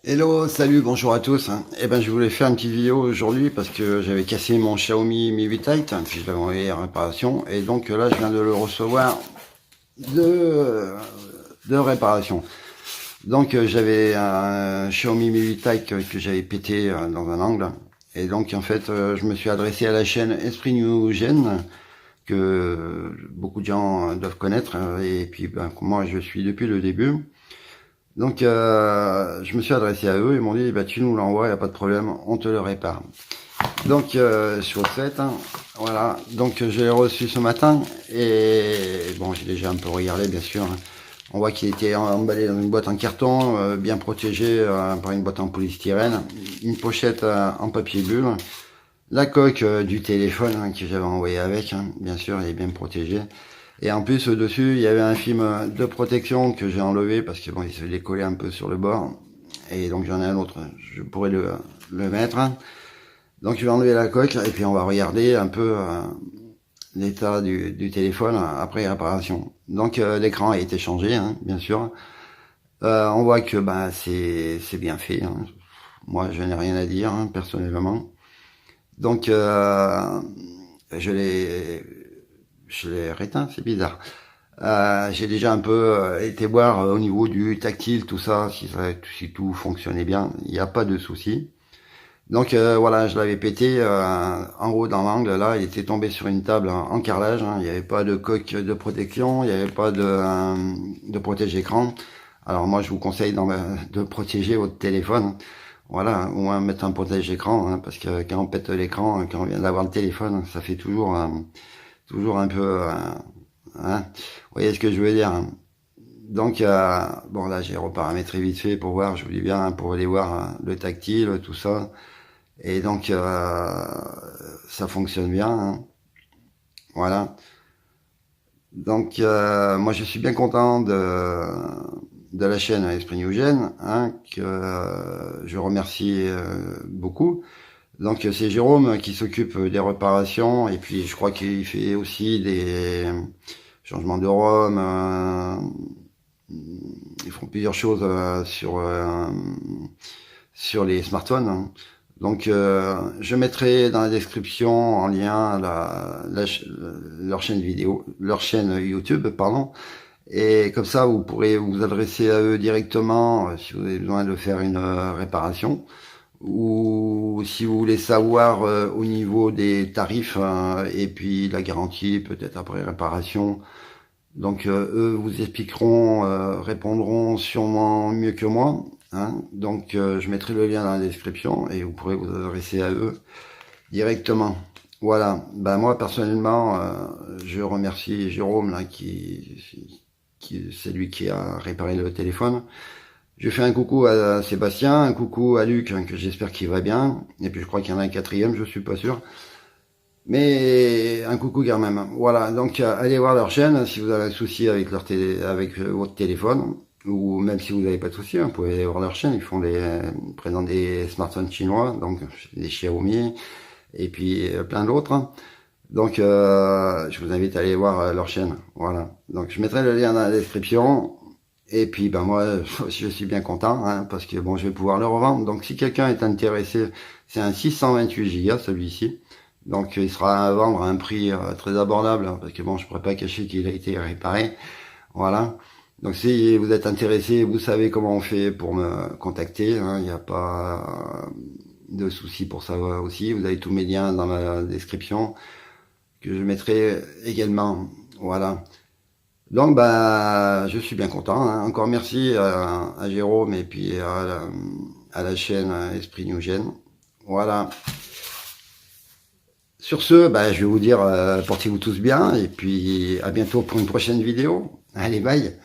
Hello, salut, bonjour à tous. Eh ben, je voulais faire une petite vidéo aujourd'hui parce que j'avais cassé mon Xiaomi Mi 8 Lite, puis je l'avais envoyé en réparation, et donc là, je viens de le recevoir de réparation. Donc, j'avais un Xiaomi Mi 8 Lite que j'avais pété dans un angle, et donc en fait, je me suis adressé à la chaîne Esprit New Gen que beaucoup de gens doivent connaître, et puis ben, moi, je suis depuis le début. Donc, je me suis adressé à eux, ils m'ont dit, bah, tu nous l'envoies, il n'y a pas de problème, on te le répare. Donc, sur le fait, voilà. Donc, je l'ai reçu ce matin, et bon, j'ai déjà un peu regardé, bien sûr. On voit qu'il était emballé dans une boîte en carton, bien protégé par une boîte en polystyrène, une pochette en papier bulle, la coque du téléphone que j'avais envoyé avec, bien sûr, elle est bien protégée. Et en plus, au-dessus, il y avait un film de protection que j'ai enlevé parce que bon, il se décollait un peu sur le bord. Et donc j'en ai un autre, je pourrais le mettre. Donc je vais enlever la coque et puis on va regarder un peu l'état du téléphone après réparation. Donc l'écran a été changé, bien sûr. On voit que bah, c'est bien fait. Moi, je n'ai rien à dire, personnellement. Donc je l'ai je l'ai réteint, c'est bizarre. J'ai déjà un peu été voir au niveau du tactile, tout ça, si tout fonctionnait bien. Il n'y a pas de souci. Donc voilà, je l'avais pété en haut dans l'angle. Là, il était tombé sur une table en carrelage. Il n'y avait pas de coque de protection, il n'y avait pas de protège-écran. Alors moi, je vous conseille de protéger votre téléphone. Voilà, au moins mettre un protège-écran, parce que quand on pète l'écran, quand on vient d'avoir le téléphone, ça fait toujours un peu... vous voyez ce que je veux dire. Donc, bon là, j'ai reparamétré vite fait pour voir, je vous dis bien, pour aller voir le tactile, tout ça. Et donc, ça fonctionne bien. Voilà. Donc, moi, je suis bien content de la chaîne Esprit New Gen, que je remercie beaucoup. Donc c'est Jérôme qui s'occupe des réparations et puis je crois qu'il fait aussi des changements de ROM. Ils font plusieurs choses sur les smartphones. Donc je mettrai dans la description en lien leur chaîne vidéo, leur chaîne YouTube, pardon. Et comme ça, vous pourrez vous adresser à eux directement si vous avez besoin de faire une réparation ou si vous voulez savoir au niveau des tarifs et puis la garantie peut-être après réparation. Donc eux vous expliqueront, répondront sûrement mieux que moi. Donc je mettrai le lien dans la description et vous pourrez vous adresser à eux directement. Voilà, ben moi personnellement, je remercie Jérôme là c'est lui qui a réparé le téléphone. Je fais un coucou à Sébastien, un coucou à Luc, que j'espère qu'il va bien. Et puis je crois qu'il y en a un quatrième, je suis pas sûr. Mais un coucou quand même. Voilà, donc allez voir leur chaîne si vous avez un souci avec avec votre téléphone. Ou même si vous n'avez pas de souci, vous pouvez aller voir leur chaîne. Ils présentent des smartphones chinois, donc des Xiaomi, et puis plein d'autres. Donc je vous invite à aller voir leur chaîne. Voilà. Donc je mettrai le lien dans la description. Et puis ben moi je suis bien content parce que bon je vais pouvoir le revendre. Donc si quelqu'un est intéressé, c'est un 628 Go celui-ci. Donc il sera à vendre à un prix très abordable parce que bon je pourrais pas cacher qu'il a été réparé. Voilà. Donc si vous êtes intéressé, vous savez comment on fait pour me contacter. Il n'y a pas de souci pour ça aussi. Vous avez tous mes liens dans la description que je mettrai également. Voilà. Donc bah je suis bien content. Encore merci à Jérôme et puis à la chaîne Esprit New Gen. Voilà. Sur ce, bah, je vais vous dire portez-vous tous bien et puis à bientôt pour une prochaine vidéo. Allez, bye.